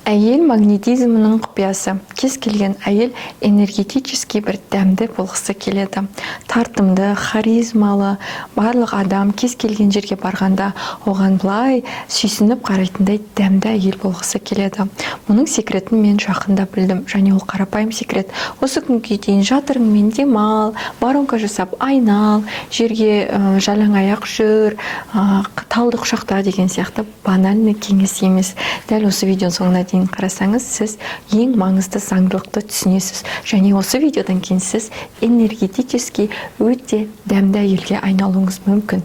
Әйел магнетизмінің құпиясы. Кез келген әйел энергетический бір дәмді болғысы келеді. Тартымды, харизмалы, барлық адам кез келген жерге барғанда оған былай сүйсініп қарайтындай дәмді әйел болғысы келеді. Мұның секретін мен жақында білдім, және ол қарапайым секрет. Осы күнге дейін жатырыңмен демал, воронка жасап айнал, жерге жалаң аяқ жүр, талды құшақта деген сияқты банальный кеңес емес. Дәл осы видеоның соңына дейін қарасаңыз, сіз ең маңызды заңдылықты түсінесіз. Және осы видеодан кейін сіз энергетически өте дәмді әйелге айналуыңыз мүмкін.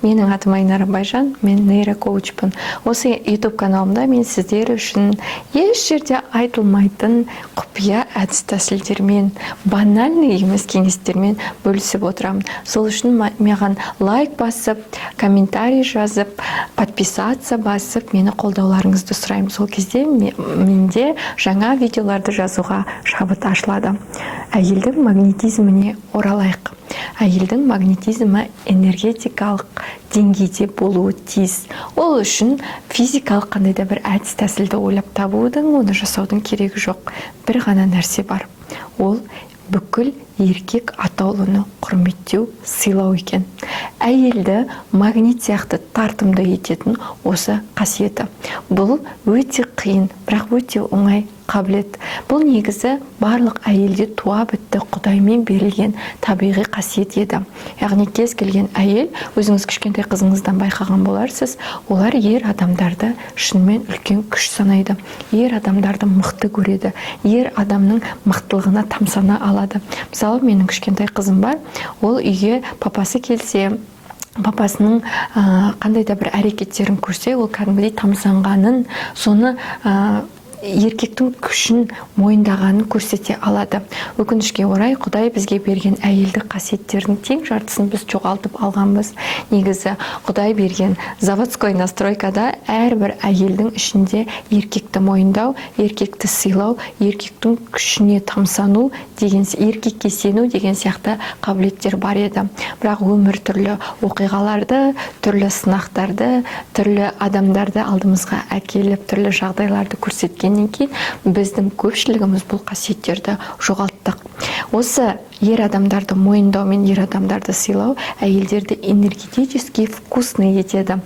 Менің атым Айнар Байжан, мен нейрокоучпын. Осы YouTube каналымда мен сіздер үшін еш жерде айтылмайтын құпия әдіс-тәсілдермен, банальный емес кеңестермен бөлісіп отырамын. Сол үшін маған лайк басып, комментарий жазып, подписаться басып, мені қолдауларыңызды сұраймын. Сол кезде менде жаңа видеоларды жазуға шабыт ашылады. Әйелдің магнетизміне оралайық. Әйелдің магнетизмі энергетикалық деңгейде болуы тиіс. Ол үшін физикалық қандай да бір әдіс тәсілді ойлап табудың, оны жасаудың керегі жоқ. Бір ғана нәрсе бар. Ол бүкіл еркек атаулыны құрметтеу, сыйлау екен. Әйелді магнит сияқты тартымды ететін осы қасиеті. Бұл өте қиын, бірақ өте оңай қабілет. Бұл негізі барлық әйелде туа бітті Құдаймен берілген табиғи қасиет еді. Яғни кез келген әйел, өзіңіз кішкентай қызыңыздан байқаған боларсыз, олар ер адамдарды шынымен үлкен күш санайды. Ер адамдарды мықты көреді. Ер адамның мықтылығына тамсана алады. Мысалы, менің кішкентай қызым бар, ол үйге папасы келсе, папасының қандай да бір әрекеттерін көрсе, ол кәдімгідей тамсанғанын, соны еркектің күшін мойындағанын көрсете алады. Өкінішке орай, Құдай бізге берген әйелдік қасиеттердің тең жартысын біз жоғалтып алғанбыз. Негізі Құдай берген заводской настройкада әрбір әйелдің ішінде еркекті мойындау, еркекті сыйлау, еркектің күшіне тамсану деген, еркекке сену деген сияқты қабілеттер бар еді. Бірақ өмір түрлі оқиғаларды, түрлі сынақтарды, түрлі адамдарды алдымызға әкеліп, түрлі жағдайларды көрсеткен кейін біздің көпшілігіміз бұл қасиеттерді жоғалттық. Осы ер адамдарды мойындау мен ер адамдарды сыйлау әйелдерді энергетически вкусный етеді.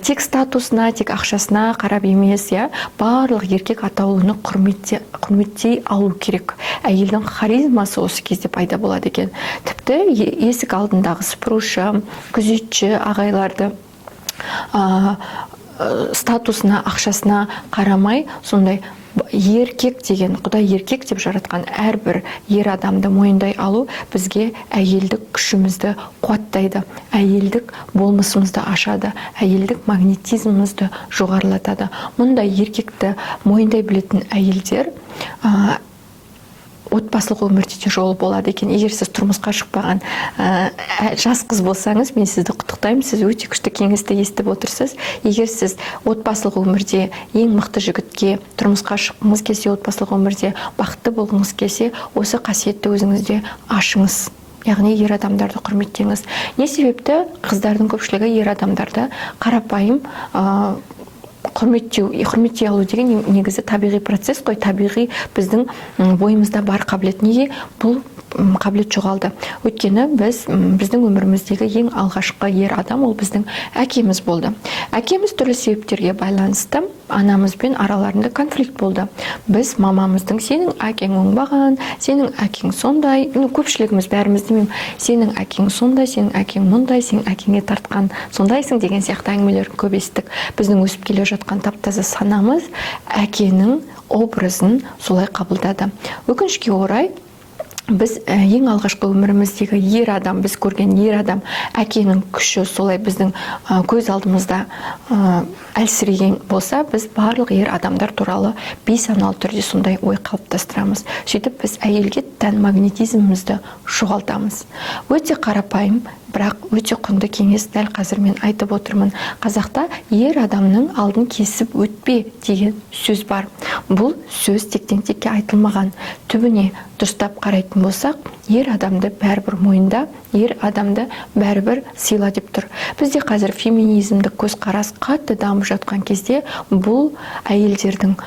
Тек статусына, тек ақшасына қарап емес, барлық еркек атаулыны құрметтей алу керек. Әйелдің харизмасы осы кезде пайда болады екен. Тіпті есік алдындағы сыпырушы, күзетші ағайларды статусына, ақшасына қарамай, сондай еркек деген, Құдай еркек деп жаратқан әрбір ер адамды мойындай алу бізге әйелдік күшімізді қуаттайды, әйелдік болмысымызды ашады, әйелдік магнетизмімізді жоғарылатады. Мұндай еркекті мойындай білетін әйелдер отбасылық өмірде де жолы болады екен. Егер сіз тұрмысқа шықпаған жас қыз болсаңыз, мен сізді құттықтаймын, сіз өте күшті кеңесті естіп отырсыз. Егер сіз отбасылық өмірде ең мықты жігітке тұрмысқа шыққыңыз келсе, отбасылық өмірде бақытты болғыңыз келсе, осы қасиетті өзіңізде ашыңыз. Яғни ер адамдарды құрметтеңіз. Не себепті қыздардың көпшілігі ер адамдарды қарапайым құрметтей алу деген негізі табиғи процесс қой, табиғи біздің бойымызда бар қабілет. Неге бұл қабілет жоғалды? Өйткені біздің өміріміздегі ең алғашқы ер адам ол біздің әкеміз болды. Әкеміз түрлі себептерге байланысты анамызбен араларында конфликт болды. Біз мамамыздың сенің әкең оңбаған, сенің әкең сондай, көпшілігіміз бәріміз демеймін, сенің әкең сондай, сенің әкең мұндай, сенің әкеңе тартқан сондайсың деген сияқты әңгімелерін көп естідік. Біздің өсіп келе жатқан таптаза санамыз әкенің образын солай қабылдады. Өкінішке орай, біз ең алғашқы өміріміздегі ер адам, біз көрген ер адам, әкенің күші солай біздің көз алдымызда әлсіреген болса, біз барлық ер адамдар туралы бейсаналы түрде сондай ой қалыптастырамыз. Сөйтіп біз әйелге тән магнетизмімізді жоғалтамыз. Өте қарапайым бірақ өте құнды кеңес дәл қазір мен айтып отырмын. Қазақта ер адамның алдын кесіп өтпе деген сөз бар. Бұл сөз тектен текке айтылмаған. Түбіне дұрыстап қарайтын болсақ, ер адамды бәрібір мойында, ер адамды бәрібір сыйла деп тұр. Бізде қазір феминизмдік көзқарас қатты дамып жатқан кезде бұл әйелдердің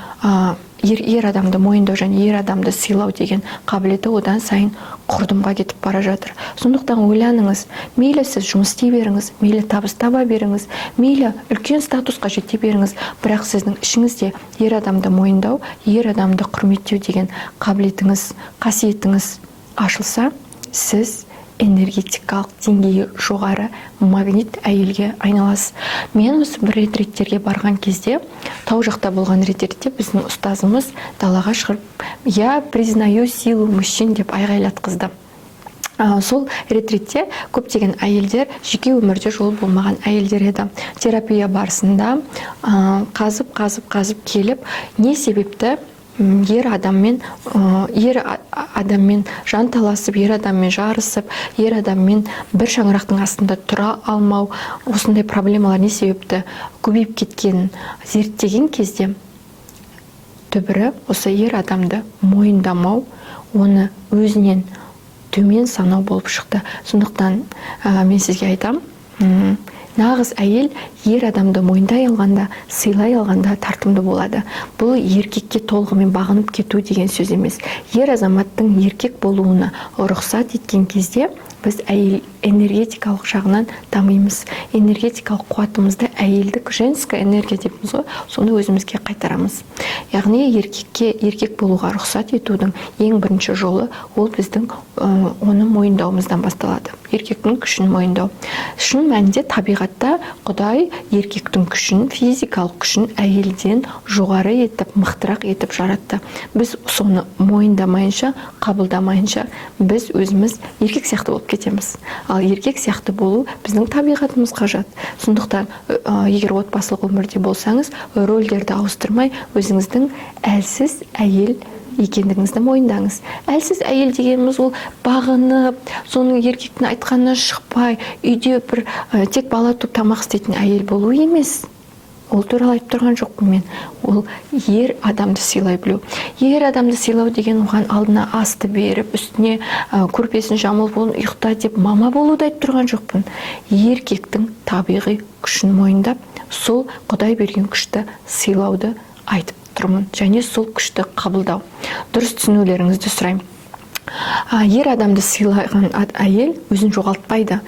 ер адамды мойындау және ер адамды сыйлау деген қабілеті одан сайын құрдымға кетіп бара жатыр. Сондықтан ойланыңыз, мейлі сіз жұмыс істей беріңіз, мейлі табыс таба беріңіз, мейлі үлкен статусқа жете беріңіз, бірақ сіздің ішіңізде ер адамды мойындау, ер адамды құрметтеу деген қабілетіңіз, қасиетіңіз ашылса, сіз энергетикалық деңгейі жоғары магнит әйелге айналасыз. Мен осы бір ретриттерге барған кезде, тау жақта болған ретритте біздің ұстазымыз далаға шығып, я признаю силу мужчин деп айғайлатқызды. Сол ретритте көптеген әйелдер жеке өмірде жолы болмаған әйелдер еді. Терапия барысында қазып келіп, не себепті ер адаммен жанталасып, ер адаммен жарысып, ер адаммен бір шаңырақтың астында тұра алмау, осындай проблемалар не себепті көбейіп кеткенін зерттеген кезде, түбірі осы ер адамды мойындамау, оны өзінен төмен санау болып шықты. Сондықтан мен сізге айтам, нағыз әйел ер адамды мойындай алғанда, сыйлай алғанда тартымды болады. Бұл еркекке толығымен бағынып кету деген сөз емес. Ер азаматтың еркек болуына рұқсат еткен кезде біз әйел энергетикалық жағынан дамимыз. Энергетикалық қуатымызды әйелдік женская энергия депміз ғой, соны өзімізге қайтарамыз. Яғни еркек болуға рұқсат етудің ең бірінші жолы ол біздің оны мойындауымыздан басталады. Еркектің күшін мойындау. Шын мәнінде табиғатта Құдай еркектің күшін, физикалық күшін әйелден жоғары етіп, мықтырақ етіп жаратты. Біз соны мойындамайынша, қабылдамайынша біз өзіміз еркек сияқты болып кетеміз. Ал еркек сияқты болу біздің табиғатымызға жат. Сондықтан егер отбасылық өмірде болсаңыз, рөлдерді ауыстырмай өзіңіздің әлсіз әйел екендігіңізді мойындаңыз. Әлсіз әйел дегеніміз ол бағынып, соның еркектің айтқанынан шықпай, үйде бір тек бала туып тамақ істейтін әйел болу емес. Ол туралы айтып тұрған жоқпын мен. Ол ер адамды сыйлай білу. Ер адамды сыйлау деген оған алдына асты беріп, үстіне көрпесін жамылып, оны ұйықта деп мама болуды айтып тұрған жоқпын. Еркектің табиғи күшін мойындап, сол Құдай берген күшті сыйлауды айтып тұрмын. Және сол күшті қабылдау. Дұрыс түсінулеріңізді сұраймын. Ер адамды сыйлаған әйел өзін жоғалтпайды.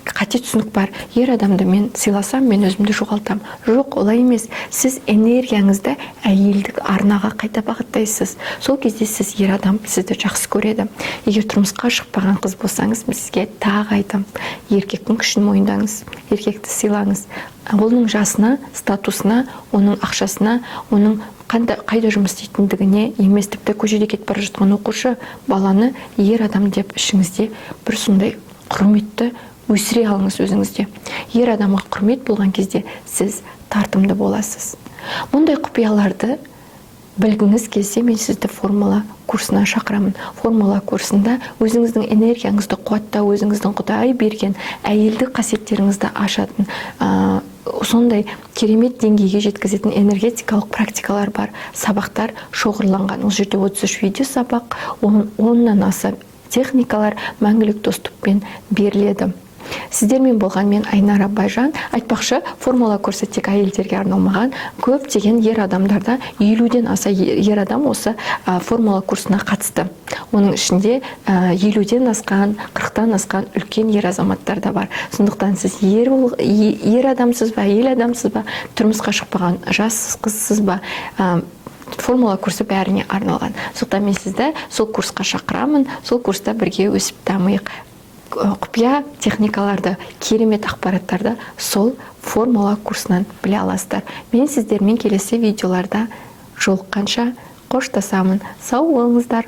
Қате түсінік бар. Ер адамды мен сыйласам, мен өзімді жоғалтам. Жоқ, олай емес. Сіз энергияңызды әйелдік арнаға қайта бағыттайсыз. Сол кезде сіз ер адам сізді жақсы көреді. Егер тұрмысқа шықпаған қыз болсаңыз, мен сізге тағы айтам. Еркектің күшін мойындаңыз, еркекті сыйлаңыз. Оның жасына, статусына, оның ақшасына, оның қайда жұмыс істейтіндігіне емес, тіпті көшеде кетіп бара жатқан оқушы баланы ер адам деп ішіңізде бір сондай құрметті өсіре алыңыз өзіңізде. Ер адамға құрмет болған кезде сіз тартымды боласыз. Мұндай құпияларды білгіңіз келсе, мен сізді формула курсына шақырамын. Формула курсында өзіңіздің энергияңызды қуаттау, өзіңіздің Құдай берген әйелдік қасиеттеріңізді ашатын, сондай керемет деңгейге жеткізетін энергетикалық практикалар бар, сабақтар шоғырланған. Ол жерде 33 видео сабақ, 10-нан аса техникалар мәңгілік доступпен беріледі. Сіздермен болған мен Айнара Байжан. Айтпақшы, формула курсы тек әйелдерге арналмаған. Көптеген ер адамдарда 50-ден аса ер адам осы формула курсына қатысты. Оның ішінде 50-ден асқан, 40-тан асқан үлкен ер азаматтар да бар. Сондықтан сіз ер адамсыз ба, әйел адамсыз ба, тұрмысқа шықпаған жас қызсыз ба, формула курсы бәріне арналған. Сондықтан мен сізді сол курсқа шақырамын. Сол курста бірге өсіп дамиық. Құпия техникаларды, керемет ақпараттарды сол формула курсынан біле аласыздар. Мен сіздермен келесі видеоларда жолыққанша қоштасамын. Сау болыңыздар.